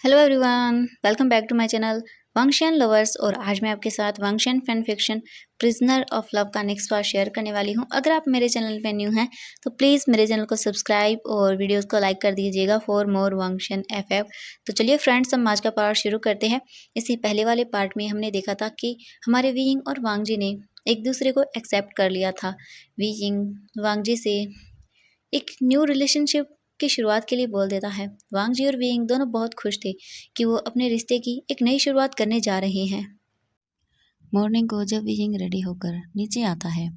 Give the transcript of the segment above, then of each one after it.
Hello everyone, welcome back to my channel Wangxian lovers. और आज मैं आपके साथ Wangxian fan fiction prisoner of love का नेक्स्ट पार्ट शेयर करने वाली हूं। अगर आप मेरे चैनल पे न्यू हैं तो प्लीज़ मेरे चैनल को सब्सक्राइब और वीडियोस को लाइक कर दीजिएगा फॉर मोर वांगशियन एफएफ। तो चलिए फ्रेंड्स, हम आज का पार्ट शुरू करते हैं। इससे पहले वाले पार्ट में हमने देखा था कि हमारे वीइंग और वांगजी ने एक दूसरे को एक्सेप्ट कर लिया था। वीइंग वांगजी से एक न्यू रिलेशनशिप की शुरुआत के लिए बोल देता है। वांग जी और विंग दोनों बहुत खुश थे कि वो अपने रिश्ते की एक नई शुरुआत करने जा रहे हैं। मॉर्निंग को जब विंग रेडी होकर नीचे आता है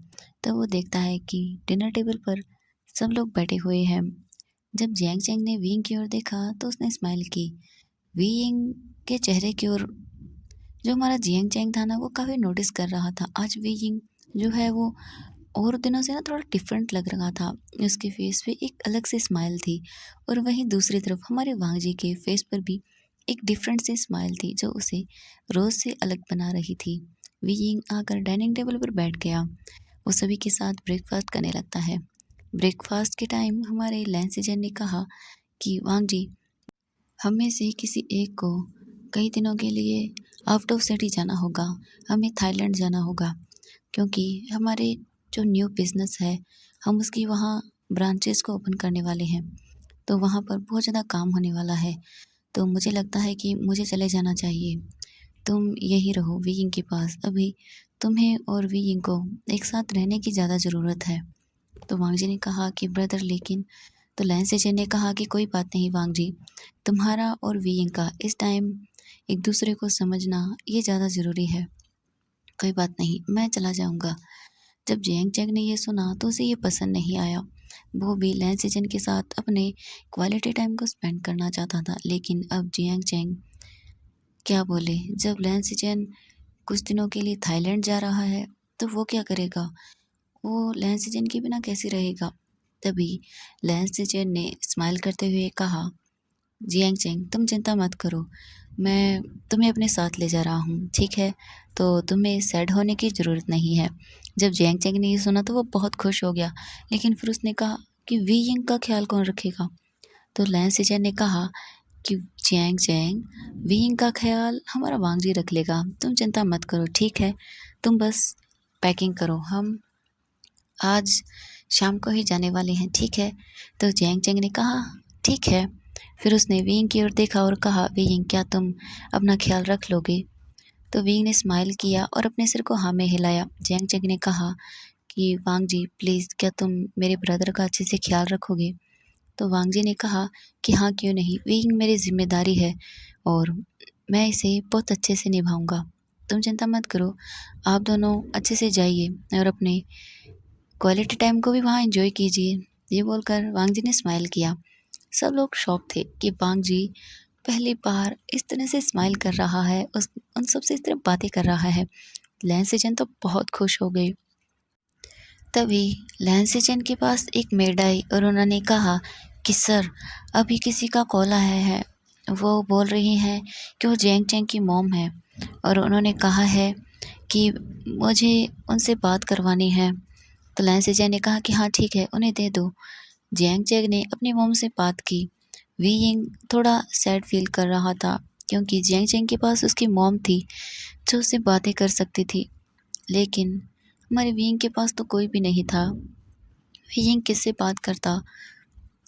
तब वो देखता है कि डिनर टेबल पर सब लोग बैठे हुए हैं। जब जैंग चैंग ने विंग की ओर देखा तो उसने स्माइल की। विंग के चेहरे की ओर जो हमारा जियांग चैंग था ना, वो काफ़ी नोटिस कर रहा था। आज विंग जो है वो और दिनों से ना थोड़ा डिफरेंट लग रहा था। उसके फेस पे एक अलग सी स्माइल थी और वहीं दूसरी तरफ हमारे वांग जी के फेस पर भी एक डिफरेंट सी स्माइल थी जो उसे रोज़ से अलग बना रही थी। वीइंग आकर डाइनिंग टेबल पर बैठ गया। वो सभी के साथ ब्रेकफास्ट करने लगता है। ब्रेकफास्ट के टाइम हमारे लैंसीजन ने कहा कि वांग जी, हम में से किसी एक को कई दिनों के लिए आउट ऑफ सिटी जाना होगा। हमें थाईलैंड जाना होगा क्योंकि हमारे जो न्यू बिज़नेस है, हम उसकी वहाँ ब्रांचेस को ओपन करने वाले हैं। तो वहाँ पर बहुत ज़्यादा काम होने वाला है। तो मुझे लगता है कि मुझे चले जाना चाहिए। तुम यहीं रहो वीइंग के पास। अभी तुम्हें और वीइंग को एक साथ रहने की ज़्यादा ज़रूरत है। तो वांग जी ने कहा कि ब्रदर, लेकिन तो लैन सेजन ने कहा कि कोई बात नहीं वांग जी, तुम्हारा और वीइंग का इस टाइम एक दूसरे को समझना ये ज़्यादा ज़रूरी है। कोई बात नहीं, मैं चला जाऊँगा। जब जियांग चैंग ने ये सुना तो उसे ये पसंद नहीं आया। वो भी लैन सीजन के साथ अपने क्वालिटी टाइम को स्पेंड करना चाहता था। लेकिन अब जियांग चैंग क्या बोले, जब लैन सीजन कुछ दिनों के लिए थाईलैंड जा रहा है तो वो क्या करेगा? वो लैन सीजन के बिना कैसे रहेगा? तभी लैन सीजन ने स्माइल करते हुए कहा, जियांग चैंग तुम चिंता मत करो, मैं तुम्हें अपने साथ ले जा रहा हूँ, ठीक है? तो तुम्हें सैड होने की ज़रूरत नहीं है। जब जियांग चैंग ने ये सुना तो वो बहुत खुश हो गया। लेकिन फिर उसने कहा कि वी यिंग का ख्याल कौन रखेगा? तो लैन सीजन ने कहा कि जियांग चैंग, वी यिंग का ख्याल हमारा वांग जी रख लेगा, तुम चिंता मत करो, ठीक है? तुम बस पैकिंग करो, हम आज शाम को ही जाने वाले हैं, ठीक है? तो जियांग चैंग ने कहा ठीक है। फिर उसने विंग की ओर देखा और कहा, विंग क्या तुम अपना ख्याल रख लोगे? तो विंग ने स्माइल किया और अपने सिर को हाँ में हिलाया। जियांग चैंग ने कहा कि वांग जी प्लीज़, क्या तुम मेरे ब्रदर का अच्छे से ख्याल रखोगे? तो वांग जी ने कहा कि हाँ, क्यों नहीं, विंग मेरी जिम्मेदारी है और मैं इसे बहुत अच्छे से निभाऊंगा। तुम चिंता मत करो, आप दोनों अच्छे से जाइए और अपने क्वालिटी टाइम को भी वहाँ एंजॉय कीजिए। ये बोलकर वांग जी ने स्माइल किया। सब लोग शॉक थे कि वांग जी पहली बार इस तरह से स्माइल कर रहा है, उन सबसे इस तरह बातें कर रहा है। लैन सेजन तो बहुत खुश हो गए। तभी लैन सेजन के पास एक मेड आई और उन्होंने कहा कि सर, अभी किसी का कॉल आया है। वो बोल रही हैं कि वो जैंग चैंग की मॉम है और उन्होंने कहा है कि मुझे उनसे बात करवानी है। तो लैन सेजन ने कहा कि हाँ ठीक है, उन्हें दे दो। जियांग चैंग ने अपनी मॉम से बात की। वी यिंग थोड़ा सैड फील कर रहा था क्योंकि जियांग चैंग के पास उसकी मॉम थी जो उससे बातें कर सकती थी। लेकिन हमारे वी यिंग के पास तो कोई भी नहीं था। वी यिंग किससे बात करता?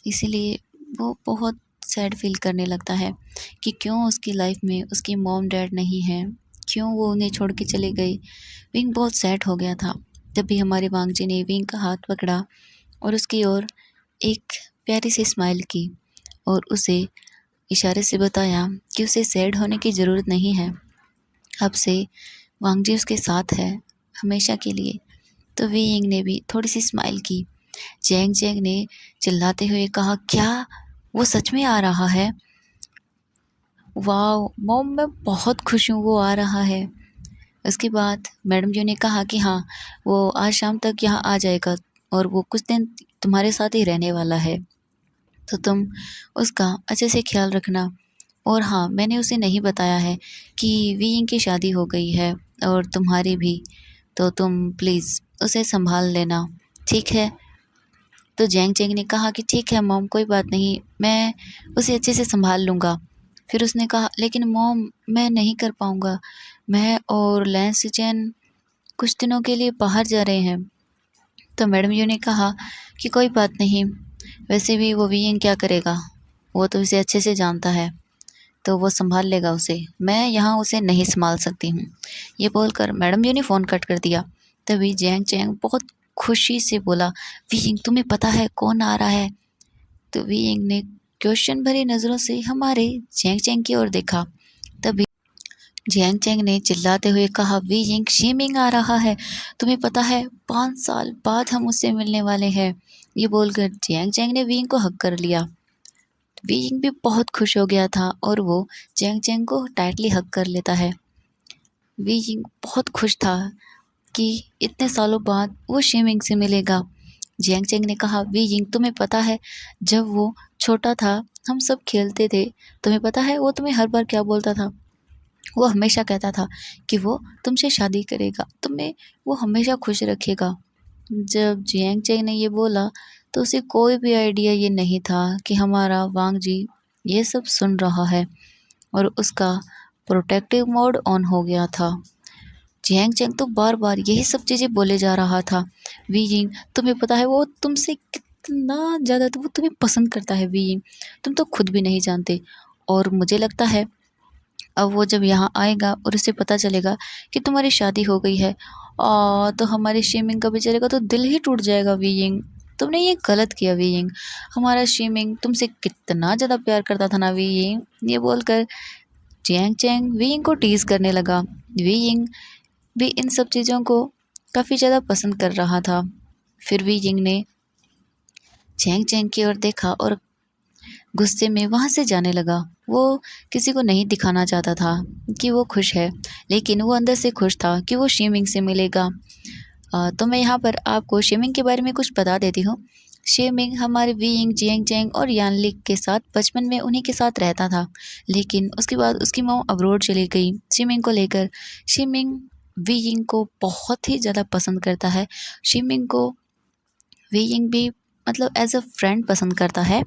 इसीलिए वो बहुत सैड फील करने लगता है कि क्यों उसकी लाइफ में उसकी मॉम डैड नहीं है, क्यों वो उन्हें छोड़ के चले गए। विंग बहुत सैड हो गया था। तभी हमारे वांग जी ने विंग का हाथ पकड़ा और उसकी ओर एक प्यारी सी स्माइल की और उसे इशारे से बताया कि उसे सैड होने की ज़रूरत नहीं है। अब से वांग जी उसके साथ है हमेशा के लिए। तो वी यिंग ने भी थोड़ी सी स्माइल की। जैंग जैंग ने चिल्लाते हुए कहा, क्या वो सच में आ रहा है? वाह मॉम, मैं बहुत खुश हूँ वो आ रहा है। उसके बाद मैडम जी ने कहा कि हाँ, वो आज शाम तक यहाँ आ जाएगा और वो कुछ दिन तुम्हारे साथ ही रहने वाला है, तो तुम उसका अच्छे से ख्याल रखना। और हाँ, मैंने उसे नहीं बताया है कि वीइंग की शादी हो गई है और तुम्हारी भी, तो तुम प्लीज़ उसे संभाल लेना, ठीक है? तो जैंग चैंग ने कहा कि ठीक है मॉम, कोई बात नहीं, मैं उसे अच्छे से संभाल लूँगा। फिर उसने कहा, लेकिन मॉम मैं नहीं कर पाऊँगा। मैं और लैंस चैन कुछ दिनों के लिए बाहर जा रहे हैं। तो मैडम जी ने कहा कि कोई बात नहीं, वैसे भी वो वियिंग क्या करेगा, वो तो इसे अच्छे से जानता है, तो वो संभाल लेगा उसे, मैं यहाँ उसे नहीं संभाल सकती हूँ। ये बोलकर मैडम जी ने फ़ोन कट कर दिया। तभी जैंग चैंग बहुत खुशी से बोला, वियिंग तुम्हें पता है कौन आ रहा है? तो वियिंग ने क्वेश्चन भरी नज़रों से हमारे जैंग चैंग की ओर देखा। तभी जियांग चैंग ने चिल्लाते हुए कहा, वी यिंग शीमिंग आ रहा है, तुम्हें पता है 5 साल बाद हम उससे मिलने वाले हैं। ये बोलकर जियांग चैंग ने वी यिंग को हक कर लिया। वी यिंग भी बहुत खुश हो गया था और वो जियांग चैंग को टाइटली हक कर लेता है। वी यिंग बहुत खुश था कि इतने सालों बाद वो शीमिंग से मिलेगा। जियांग चैंग ने कहा, वी यिंग तुम्हें पता है जब वो छोटा था हम सब खेलते थे, तुम्हें पता है वो तुम्हें हर बार क्या बोलता था? वो हमेशा कहता था कि वो तुमसे शादी करेगा, तुम्हें वो हमेशा खुश रखेगा। जब जियांग चैंग ने ये बोला तो उसे कोई भी आइडिया ये नहीं था कि हमारा वांग जी ये सब सुन रहा है और उसका प्रोटेक्टिव मोड ऑन हो गया था। जियांग चैंग तो बार बार यही सब चीज़ें बोले जा रहा था। वी यिंग तुम्हें पता है वो तुमसे कितना ज़्यादा, तो वो तुम्हें पसंद करता है वी यिंग, तुम तो खुद भी नहीं जानते। और मुझे लगता है अब वो जब यहाँ आएगा और उसे पता चलेगा कि तुम्हारी शादी हो गई है, तो हमारी शीमिंग का बेचारे तो दिल ही टूट जाएगा वीयिंग, तुमने ये गलत किया वीयिंग, हमारा शीमिंग तुमसे कितना ज़्यादा प्यार करता था ना वीयिंग। ये बोलकर जियांग चैंग वीयिंग को टीज़ करने लगा। वीयिंग भी इन सब चीज़ों को काफ़ी ज़्यादा पसंद कर रहा था। फिर वीयिंग ने जियांग चैंग की ओर देखा और गुस्से में वहाँ से जाने लगा। वो किसी को नहीं दिखाना चाहता था कि वो खुश है, लेकिन वो अंदर से खुश था कि वो शीमिंग से मिलेगा। तो मैं यहाँ पर आपको शीमिंग के बारे में कुछ बता देती हूँ। शीमिंग हमारे वीइंग, जियांग चैंग और यानलिक के साथ बचपन में उन्हीं के साथ रहता था, लेकिन उसके बाद उसकी मॉम अब्रॉड चली गई शीमिंग को लेकर। शीमिंग वीइंग को बहुत ही ज़्यादा पसंद करता है। शीमिंग को वीइंग भी मतलब एज़ अ फ्रेंड पसंद करता है।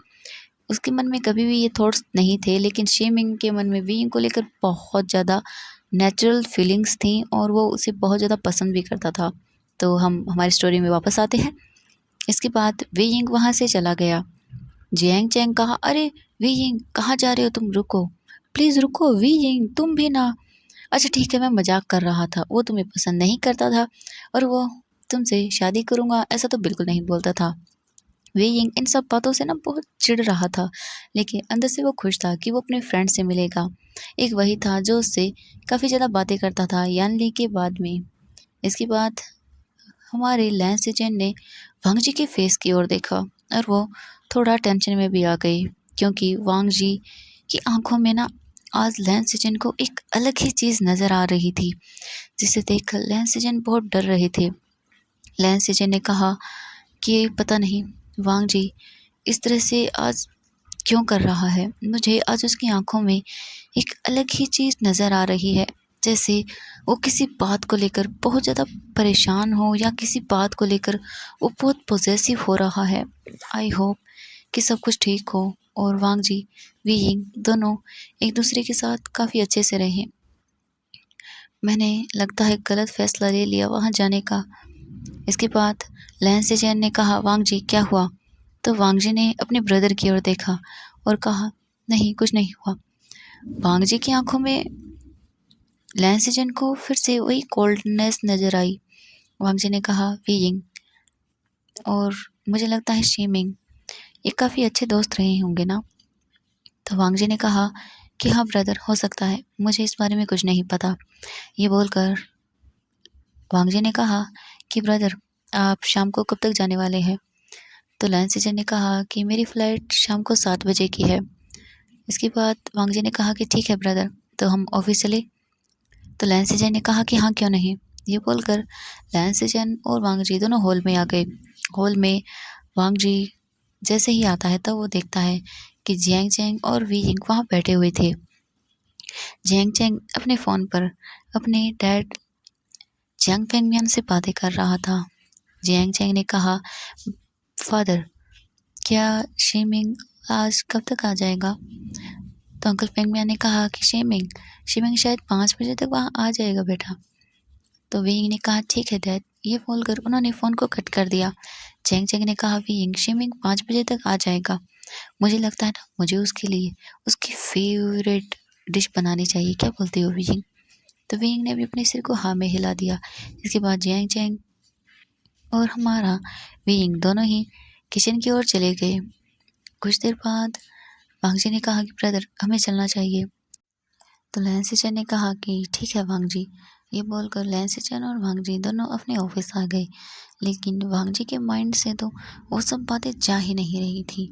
उसके मन में कभी भी ये थॉट्स नहीं थे, लेकिन शेमिंग के मन में वीइंग को लेकर बहुत ज़्यादा नेचुरल फीलिंग्स थी और वो उसे बहुत ज़्यादा पसंद भी करता था। तो हम हमारी स्टोरी में वापस आते हैं। इसके बाद वीइंग वहाँ से चला गया। जियांग चैंग कहा, अरे वीइंग कहाँ जा रहे हो तुम, रुको प्लीज़ रुको वीइंग, तुम भी ना। अच्छा ठीक है, मैं मजाक कर रहा था, वो तुम्हें पसंद नहीं करता था और वो तुमसे शादी करूँगा ऐसा तो बिल्कुल नहीं बोलता था। वेइंग इन सब बातों से ना बहुत चिढ़ रहा था, लेकिन अंदर से वो खुश था कि वो अपने फ्रेंड से मिलेगा। एक वही था जो उससे काफ़ी ज़्यादा बातें करता था यानली के बाद में। इसके बाद हमारे लैंस सेजन ने वांग जी के फेस की ओर देखा और वो थोड़ा टेंशन में भी आ गई, क्योंकि वांग जी की आंखों में ना आज लैंस सेजन को एक अलग ही चीज़ नज़र आ रही थी, जिसे देखकर लैंस सेजन बहुत डर रहे थे। लैंस सेजन ने कहा कि पता नहीं वांग जी इस तरह से आज क्यों कर रहा है, मुझे आज उसकी आंखों में एक अलग ही चीज़ नज़र आ रही है, जैसे वो किसी बात को लेकर बहुत ज़्यादा परेशान हो या किसी बात को लेकर वो बहुत पॉसेसिव हो रहा है। आई होप कि सब कुछ ठीक हो और वांग जी वीइंग दोनों एक दूसरे के साथ काफ़ी अच्छे से रहें। मैंने लगता है गलत फ़ैसला ले लिया वहाँ जाने का। इसके बाद लैंस सेजन ने कहा, वांग जी क्या हुआ? तो वांग जी ने अपने ब्रदर की ओर देखा और कहा, नहीं कुछ नहीं हुआ। वांग जी की आंखों में लैंस सेजन को फिर से वही कोल्डनेस नज़र आई। वांग जी ने कहा, वीइंग और मुझे लगता है शीमिंग ये काफ़ी अच्छे दोस्त रहे होंगे ना? तो वांग जी ने कहा कि हाँ ब्रदर, हो सकता है, मुझे इस बारे में कुछ नहीं पता। ये बोलकर वांग जी ने कहा कि ब्रदर आप शाम को कब तक जाने वाले हैं? तो लैंस सेजन ने कहा कि मेरी फ़्लाइट शाम को 7 बजे की है। इसके बाद वांग जी ने कहा कि ठीक है ब्रदर, तो हम ऑफ़िस चले? तो लैंस सेजन ने कहा कि हाँ क्यों नहीं। ये बोलकर लैंस सेजन और वांग जी दोनों हॉल में आ गए। हॉल में वांग जी जैसे ही आता है तो वो देखता है कि जियांग चैंग और वी यिंग वहाँ बैठे हुए थे। जियांग चैंग अपने फ़ोन पर अपने डैड जियांग फेंगमियान से बातें कर रहा था। जियांग चैंग ने कहा, फादर क्या शीमिंग आज कब तक आ जाएगा? तो अंकल फेंगमियान ने कहा कि शेमिंग शेमिंग शायद 5 बजे तक वहाँ आ जाएगा बेटा। तो विंग ने कहा ठीक है डैड। ये बोलकर उन्होंने फ़ोन को कट कर दिया। चेंग चेंग ने कहा विंग शेमिंग 5 बजे तक आ जाएगा। मुझे लगता है ना मुझे उसके लिए उसकी फेवरेट डिश बनानी चाहिए, क्या बोलते हो विंग? तो विंग ने भी अपने सिर को हाँ में हिला दिया। इसके बाद जैंग चैंग और हमारा विंग दोनों ही किचन की ओर चले गए। कुछ देर बाद वांग जी ने कहा कि ब्रदर हमें चलना चाहिए। तो लैंसिचन ने कहा कि ठीक है वांग जी। ये बोलकर लैंसिचन और वांग जी दोनों अपने ऑफिस आ गए। लेकिन वांग जी के माइंड से तो वो सब बातें जा ही नहीं रही थी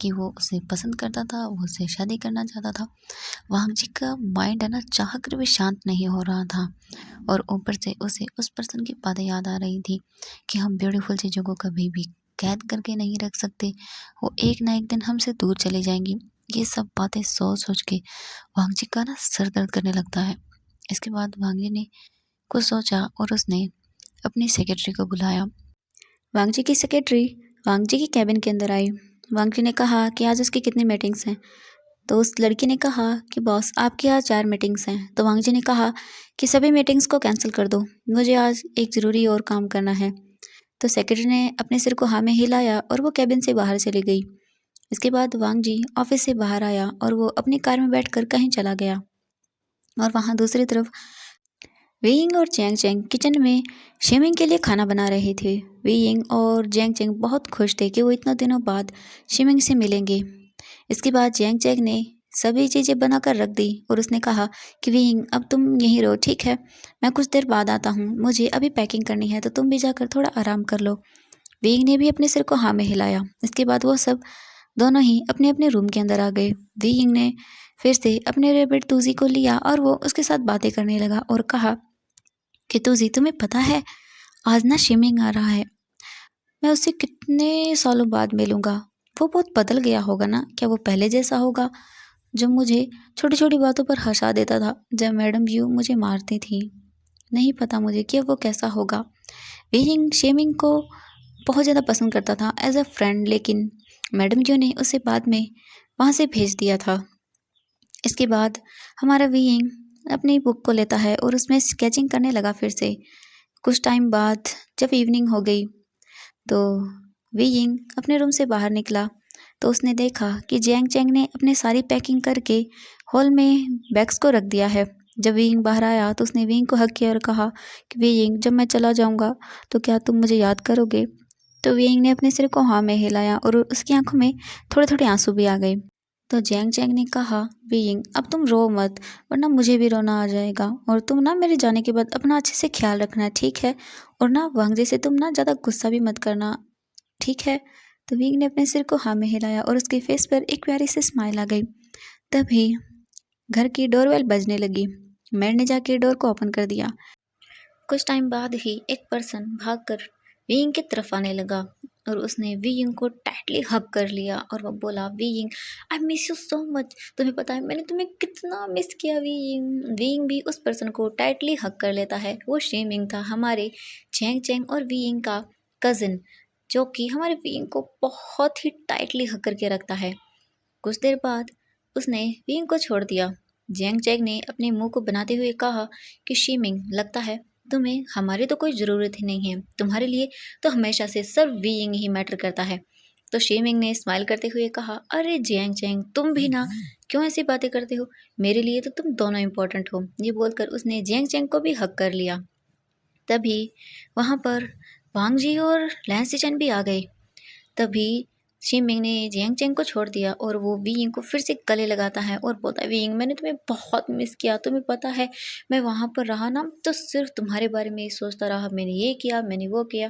कि वो उसे पसंद करता था, वो उससे शादी करना चाहता था। वांग जी का माइंड है ना चाह कर भी शांत नहीं हो रहा था। और ऊपर से उसे उस पर्सन की बातें याद आ रही थी कि हम ब्यूटीफुल चीज़ों को कभी भी कैद करके नहीं रख सकते, वो एक ना एक दिन हमसे दूर चले जाएंगी। ये सब बातें सोच सोच के वांगजी का ना सर दर्द करने लगता है। इसके बाद वांगजी ने कुछ सोचा और उसने अपनी सेक्रेटरी को बुलाया। वांगजी की सेक्रेटरी वांगजी की कैबिन के अंदर आई। वांगजी ने कहा कि आज उसकी कितनी मीटिंग्स हैं। तो उस लड़की ने कहा कि बॉस आपके यहाँ 4 मीटिंग्स हैं। तो वांगजी ने कहा कि सभी मीटिंग्स को कैंसिल कर दो, मुझे आज एक ज़रूरी और काम करना है। तो सेक्रेटरी ने अपने सिर को हाँ में हिलाया और वो कैबिन से बाहर चली गई। इसके बाद वांग जी ऑफिस से बाहर आया और वो अपनी कार में बैठकर कहीं चला गया। और वहाँ दूसरी तरफ वीइंग और चैंग चैंग किचन में शेमिंग के लिए खाना बना रहे थे। वीइंग और जैंग चैंग बहुत खुश थे कि वो इतना दिनों बाद शेमिंग से मिलेंगे। इसके बाद जैंग चैंग ने सभी चीज़ें बनाकर रख दी और उसने कहा कि वीइंग अब तुम यहीं रहो, ठीक है, मैं कुछ देर बाद आता हूँ, मुझे अभी पैकिंग करनी है, तो तुम भी जाकर थोड़ा आराम कर लो। वीइंग ने भी अपने सिर को हाँ में हिलाया। इसके बाद वो सब दोनों ही अपने अपने रूम के अंदर आ गए। वीइंग ने फिर से अपने रैबिट तूजी को लिया और वो उसके साथ बातें करने लगा और कहा कि तूजी तुम्हें पता है आज ना शिमिंग आ रहा है, मैं उससे कितने सालों बाद मिलूंगा। वो बहुत बदल गया होगा ना, क्या वो पहले जैसा होगा जो मुझे छोटी छोटी बातों पर हंसा देता था जब मैडम यू मुझे मारती थी? नहीं पता मुझे कि वो कैसा होगा। वीइंग शेमिंग को बहुत ज़्यादा पसंद करता था एज अ फ्रेंड, लेकिन मैडम यू ने उसे बाद में वहाँ से भेज दिया था। इसके बाद हमारा वीइंग अपनी बुक को लेता है और उसमें स्केचिंग करने लगा फिर से। कुछ टाइम बाद जब इवनिंग हो गई तो वीइंग अपने रूम से बाहर निकला तो उसने देखा कि जैंग चैंग ने अपनी सारी पैकिंग करके हॉल में बैग्स को रख दिया है। जब वीइंग बाहर आया तो उसने वीइंग को हक किया और कहा कि वीइंग जब मैं चला जाऊंगा तो क्या तुम मुझे याद करोगे? तो वीइंग ने अपने सिर को हाँ में हिलाया और उसकी आंखों में थोड़े थोड़े आंसू भी आ गए। तो जैंग चैंग ने कहा वीइंग अब तुम रो मत, वरना मुझे भी रोना आ जाएगा, और तुम ना मेरे जाने के बाद अपना अच्छे से ख्याल रखना, ठीक है? और ना वांग जैसे तुम ना ज़्यादा गुस्सा भी मत करना, ठीक है? तो वीइंग ने अपने सिर को हाँ में हिलाया और उसके फेस पर एक प्यारी सी स्माइल आ गई। तभी घर की डोरबेल बजने लगी। मैड ने जाके डोर को ओपन कर दिया। कुछ टाइम बाद ही एक पर्सन भागकर वीइंग की तरफ आने लगा और उसने वीइंग को टाइटली हग कर लिया और वो बोला weighing I miss you so much, तुम्हें पता है मैंने तुम्हें कितना मिस किया वीइंग। वीइंग भी उस पर्सन को टाइटली हग कर लेता है। वो शेमिंग था हमारे चैंग चैंग और वीइंग का कज़न, जो कि हमारे वीइंग को बहुत ही टाइटली हग करके रखता है। कुछ देर बाद उसने वीइंग को छोड़ दिया। जैंग चैंग ने अपने मुंह को बनाते हुए कहा कि शीमिंग लगता है तुम्हें हमारी तो कोई ज़रूरत ही नहीं है, तुम्हारे लिए तो हमेशा से सिर्फ वीइंग ही मैटर करता है। तो शीमिंग ने स्माइल करते हुए कहा अरे जैंग चैंग तुम भी ना क्यों ऐसी बातें करते हो, मेरे लिए तो तुम दोनों इम्पोर्टेंट हो। ये बोलकर उसने जैंग चैंग को भी हक कर लिया। तभी वहाँ पर वांग जी और लैंस सिचन भी आ गए। तभी शिमिंग ने जियांग चैंग को छोड़ दिया और वो वीइंग को फिर से गले लगाता है और बोलता है वीइंग मैंने तुम्हें बहुत मिस किया, तुम्हें पता है मैं वहाँ पर रहा ना तो सिर्फ तुम्हारे बारे में ही सोचता रहा, मैंने ये किया मैंने वो किया।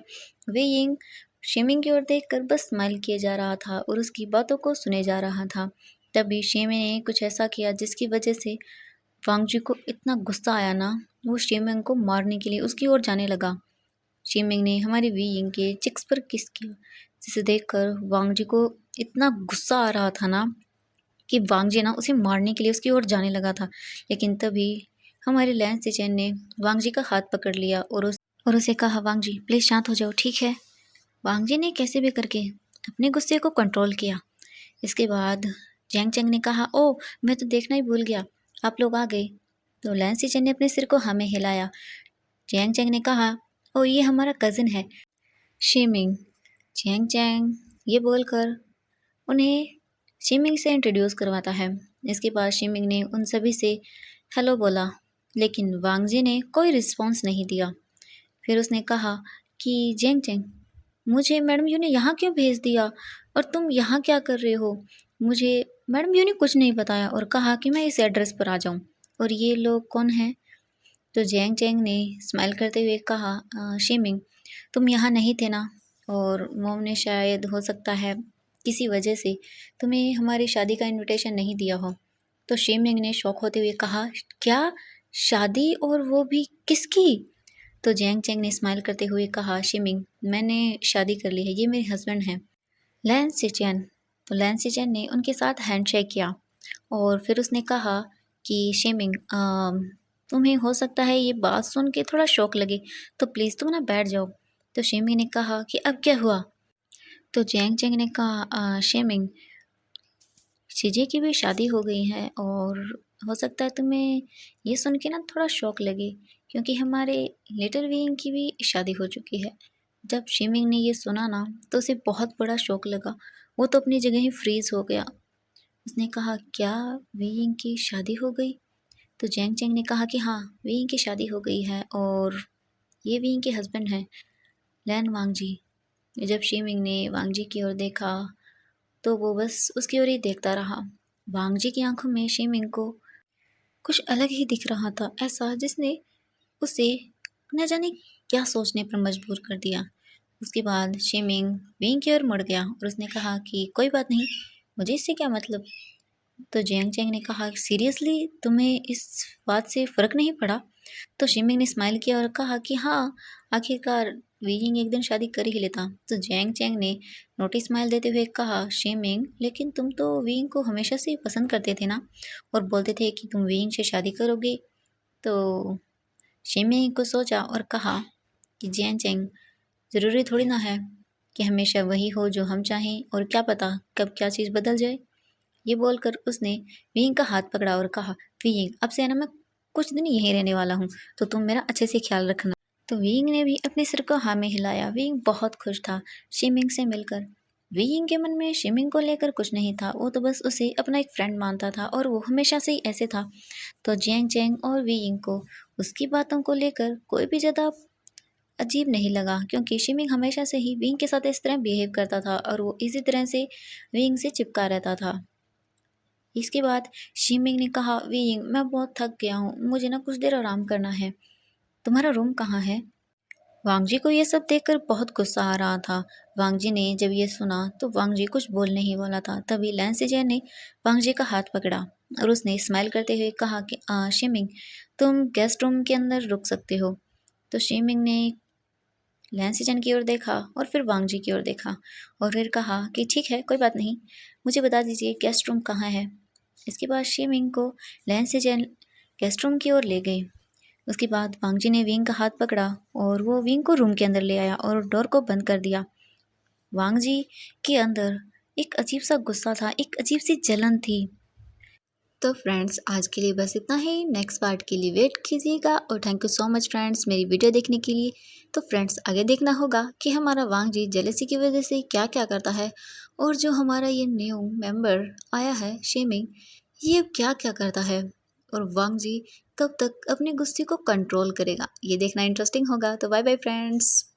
वीइंग शिमिंग की ओर देखकर बस स्माइल किए जा रहा था और उसकी बातों को सुने जा रहा था। तभी शिमिंग ने कुछ ऐसा किया जिसकी वजह से वांगजी को इतना गुस्सा आया ना, वो शिमिंग को मारने के लिए उसकी ओर जाने लगा। शिमिंग ने हमारी वीइंग के चिक्स पर किस किया, जिसे देखकर वांगजी को इतना गुस्सा आ रहा था ना कि वांगजी ना उसे मारने के लिए उसकी ओर जाने लगा था। लेकिन तभी हमारे लैंस सिचेन ने वांगजी का हाथ पकड़ लिया और उसे कहा वांगजी प्लीज़ शांत हो जाओ, ठीक है? वांगजी ने कैसे भी करके अपने गुस्से को कंट्रोल किया। इसके बाद जैंग चैंग ने कहा, ओह मैं तो देखना ही भूल गया, आप लोग आ गए। तो लैन सीजन ने अपने सिर को हाँ में हिलाया। जैंग चैंग ने कहा, ओ ये हमारा कज़न है शीमिंग। जैंग चैंग ये बोलकर उन्हें शीमिंग से इंट्रोड्यूस करवाता है। इसके बाद शीमिंग ने उन सभी से हेलो बोला, लेकिन वांगजी ने कोई रिस्पॉन्स नहीं दिया। फिर उसने कहा कि जैंग चैंग, मुझे मैडम यू ने यहाँ क्यों भेज दिया और तुम यहाँ क्या कर रहे हो? मुझे मैडम यू ने कुछ नहीं बताया और कहा कि मैं इस एड्रेस पर आ जाऊँ। और ये लोग कौन हैं? तो जैंग चैंग ने स्माइल करते हुए कहा, शीमिंग तुम यहाँ नहीं थे ना, और मोम ने शायद हो सकता है किसी वजह से तुम्हें हमारी शादी का इनविटेशन नहीं दिया हो। तो शीमिंग ने शॉक होते हुए कहा, क्या शादी, और वो भी किसकी? तो जैंग चैंग ने स्माइल करते हुए कहा, शीमिंग मैंने शादी कर ली है, ये मेरे हस्बैंड हैं लैन सिचेन। तो लैन सिचेन ने उनके साथ हैंडशेक किया और फिर उसने कहा कि शीमिंग तुम्हें हो सकता है ये बात सुन के थोड़ा शौक लगे, तो प्लीज़ तुम ना बैठ जाओ। तो शीमिंग ने कहा कि अब क्या हुआ? तो जैंग चैंग ने कहा, शीमिंग शीजे की भी शादी हो गई है और हो सकता है तुम्हें ये सुन के ना थोड़ा शौक लगे, क्योंकि हमारे लिटिल विंग की भी शादी हो चुकी है। जब शीमिंग ने ये सुना ना तो उसे बहुत बड़ा शौक लगा। वो तो अपनी जगह ही फ्रीज हो गया। उसने कहा, क्या विंग की शादी हो गई? तो जैंग चैंग ने कहा कि हाँ, विंग की शादी हो गई है और ये विंग के हस्बैंड हैं लैन वांगजी। जब शीमिंग ने वांगजी की ओर देखा तो वो बस उसकी ओर ही देखता रहा। वांगजी की आंखों में शीमिंग को कुछ अलग ही दिख रहा था, ऐसा जिसने उसे न जाने क्या सोचने पर मजबूर कर दिया। उसके बाद शीमिंग विंग की ओर मुड़ गया और उसने कहा कि कोई बात नहीं, मुझे इससे क्या मतलब। तो जैंग चैंग ने कहा, सीरियसली तुम्हें इस बात से फ़र्क नहीं पड़ा? तो शीमिंग ने स्माइल किया और कहा कि हाँ, आखिरकार वीइंग एक दिन शादी कर ही लेता। तो जैंग चैंग ने नोटी स्माइल देते हुए कहा, शीमिंग लेकिन तुम तो वीइंग को हमेशा से ही पसंद करते थे ना, और बोलते थे कि तुम वीइंग से शादी करोगे। तो शीमिंग को सोचा और कहा कि जैंग चैंग, ज़रूरी थोड़ी ना है कि हमेशा वही हो जो हम चाहें, और क्या पता कब क्या चीज़ बदल जाए। ये बोलकर उसने वीइंग का हाथ पकड़ा और कहा, वीइंग अब से ना मैं कुछ दिन यहीं रहने वाला हूँ, तो तुम मेरा अच्छे से ख्याल रखना। तो वीइंग ने भी अपने सिर को हाँ में हिलाया। वीइंग बहुत खुश था शीमिंग से मिलकर। वीइंग के मन में शीमिंग को लेकर कुछ नहीं था, वो तो बस उसे अपना एक फ्रेंड मानता था और वो हमेशा से ही ऐसे था। तो जैंग चैंग और वीइंग को उसकी बातों को लेकर कोई भी ज़्यादा अजीब नहीं लगा, क्योंकि शीमिंग हमेशा से ही वीइंग के साथ इस तरह बिहेव करता था और वो इसी तरह से वीइंग से चिपका रहता था। इसके बाद शीमिंग ने कहा, वीइंग मैं बहुत थक गया हूँ, मुझे ना कुछ देर आराम करना है, तुम्हारा रूम कहाँ है? वांगजी को ये सब देखकर बहुत गुस्सा आ रहा था। वांगजी ने जब ये सुना तो वांगजी कुछ बोल नहीं वाला था। तभी लैंसिजय ने वांगजी का हाथ पकड़ा और उसने स्माइल करते हुए कहा कि शीमिंग तुम गेस्ट रूम के अंदर रुक सकते हो। तो शीमिंग ने लैंसिजन की ओर देखा और फिर वांगजी की ओर देखा और फिर कहा कि ठीक है, कोई बात नहीं, मुझे बता दीजिए गेस्ट रूम कहाँ है। इसके बाद शीमिंग को लैंसिजन गेस्ट रूम की ओर ले गई। उसके बाद वांगजी ने विंग का हाथ पकड़ा और वो विंग को रूम के अंदर ले आया और डोर को बंद कर दिया। वांगजी के अंदर एक अजीब सा गुस्सा था, एक अजीब सी जलन थी। तो फ्रेंड्स आज के लिए बस इतना ही। नेक्स्ट पार्ट के लिए वेट कीजिएगा और thank you so much friends मेरी वीडियो देखने के लिए। तो फ्रेंड्स आगे देखना होगा कि हमारा वांगजी जेलसी की वजह से क्या क्या करता है, और जो हमारा ये न्यू मेंबर आया है शीमिंग, ये क्या क्या करता है, और वांगजी कब तक अपने गुस्से को कंट्रोल करेगा, ये देखना इंटरेस्टिंग होगा। तो बाय बाय फ्रेंड्स।